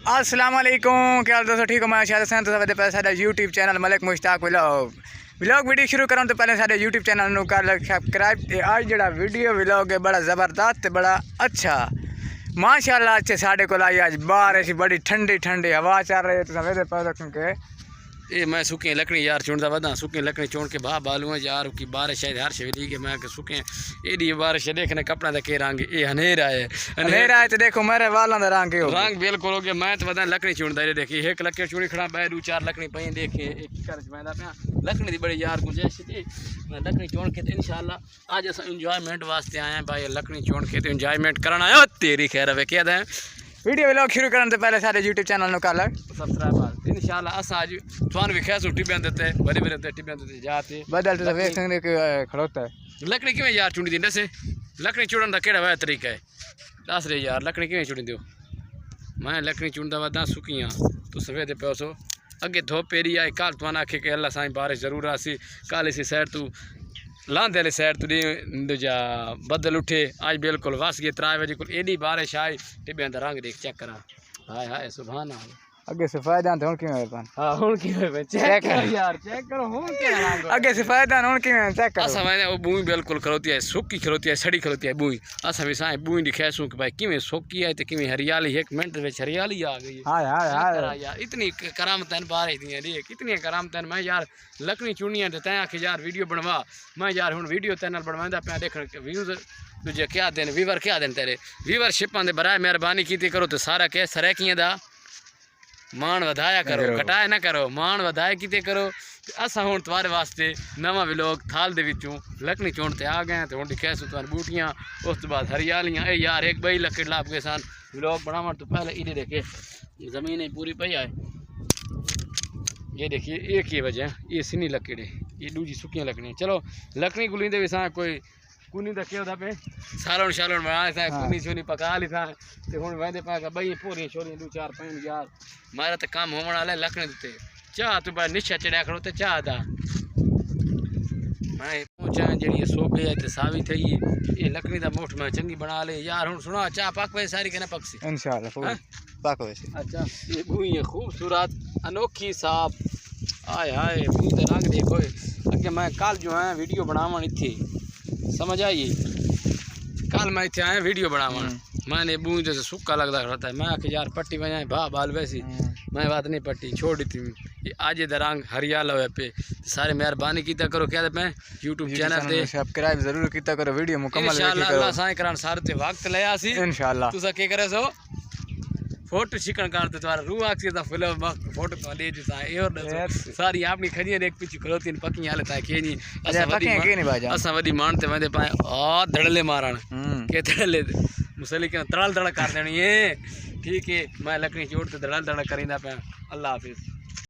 अस्सलामुअलैकुम, क्या हाल दोस्तों? ठीक हो? मैं शायद सन तो पे साडा YouTube channel Malik Mushtaq vlog video शुरू करूँ तो पहले साडे यूट्यूब चैनल को कर सब्सक्राइब। ते आज जड़ा वीडियो व्लॉग है बड़ा ज़बरदस्त बड़ा अच्छा माशाअल्लाह। अच्छे साडे को आई आज बारिश बड़ी ठंडी ठंडी हवा चल रही है तो सवेरे पौधे क्योंकि ये मैं सुके लकड़ी यार चुनता वदा सुके लकड़ी चुन के बाह बालू यार की बारिश शायद हर शैली के मैं सुके एडी बारिश देखने कपड़ा दा के रंग ये हनेरा है तो देखो मेरे वालों का रंग रंग बिल्कुल हो गया। मैं तो वदा लकड़ी चुनदा ये देखी एक लकड़ी चुनी खड़ा बै दो चार लकड़ी पई देखे एक कर मैंदा पे लकड़ी दी बड़ी यार गुंजाइश थी। मैं लकड़ी चुन के इंशाल्लाह आज अस एंजॉयमेंट वास्ते आए हैं भाई लकड़ी चुन के तो एंजॉयमेंट करना आयो तेरी खैर है क्या है। वीडियो व्लॉग शुरू करने से पहले सारे यूट्यूब चैनल को कर सब्सक्राइब इंशाल्लाह अस आज थान भी खैसू टिबियां देते बड़े बड़े टिबियां देते जाते बदल तो देख सकते कि खड़ोता है लकड़ी किवें यार चुनी दी दसे लकड़ी चुड़न दा केड़ा वे तरीका है दस रे यार लकड़ी किवें चुनी दियो। मैं लकड़ी चुनदा वदा सुकियां तो सवेरे पैसो अगे धोप पेरी आई कल तुआन आखे कि अल्लाह साईं बारिश जरूर आसी कल इसी साइड तू लांदे वाली साइड तू दूजा बदल उठे आज बिल्कुल वस गए 3 बजे को एडी बारिश आई टिबियां दा रंग देख चेक करा हाय हाय सुभान अल्लाह अगे सफेदान तो हुन किवें पान हां हुन किवें चेक कर यार चेक करो हुन के रंग अगे सफेदान हुन किवें चेक करो। असा मैंने वो बूई बिल्कुल खलोती है सुक्की खलोती है सड़ी खलोती है बूई असा भी साईं बूई दी खैसू कि भाई किवें सुक्की है ते किवें हरियाली एक मिनट में हरियाली आ गई। हाय हाय हाय यार इतनी करामतन बारिश दी देख कितनी करामतन। मैं यार लकड़ी चुनियां ते तैं आखे यार वीडियो बनवा मैं यार हुन वीडियो तैनल बनवांदा पे देखण व्यूज तुझे क्या दिन व्यूवर क्या दिन तेरे व्यूवरशिपां दे बराए मेहरबानी कीती करो तो सारा के सरैकियां दा मान वधाया करो घटाया ना करो मान वधाया किते करो। असा हुण तुम्हारे वास्ते नवा व्लॉग थाल दे विचों लकड़ी चुन ते आ गए तो हुण दिखैसू तुहान बूटियां उस तो बाद हरियालियां ए यार एक बई लकड़ी लाभ के सन व्लॉग बनावन तो पहले इधर देखे जमीन ही पूरी पई है ये देखिए एक ही वजह ये सिनी लकड़ी ये दूजी सुकियां लकड़ियां। चलो लकड़ी गुलिंदे भी सा कोई कुनी दा के पे सालन शालन बना था कुनी छुनी पका ली था ते हुन वेंदे पा का बई पूरी छोरी दो चार पैन यार मारा ते काम होवण वाला लकड़ी ते चाह तो बा निशा चढ़या खड़ो ते चाह दा मैं पूछा जेडी सोबे है ते सावी थई ये लकड़ी दा मोठ में चंगी बना ले यार हुन सुना चाह पक वे सारी के ना पकसी इंशाल्लाह पक वे। अच्छा ये बुई है खूबसूरत अनोखी साफ आय हाय बुई ते रंग देखो अगे मैं कल जो है वीडियो बनावन इत्थे समझ आई कल मैं इतने आया वीडियो बनावन मैंने बूंद जैसे सूखा लगता रहता है मैं आखिर यार पट्टी बजाए भा बाल वैसी मैं बात नहीं पट्टी छोड़ दी थी ये आज रंग हरियाला हुए पे सारे मेहरबानी कीता करो क्या मैं यूट्यूब चैनल पे सब्सक्राइब जरूर कीता करो वीडियो मुकम्मल इंशाल्लाह अल्लाह साईं करान सारे ते वक्त ले आसी इंशाल्लाह तुसा के करे सो फोटो शिकन कर तो तुम्हारा रूह आखिर दा फिल्म वक्त फोटो तो ले जसा ए और सारी अपनी खजियां देख पीछे खलोती न पकी हालत है के नहीं असा पकी के नहीं बाजा असा वदी मानते वंदे पाए आ धड़ले मारन के धड़ले मुसली के तड़ल तड़ कर देनी है ठीक है। मैं लकड़ी चोड़ ते धड़ल तड़ करिंदा पे अल्लाह हाफिज।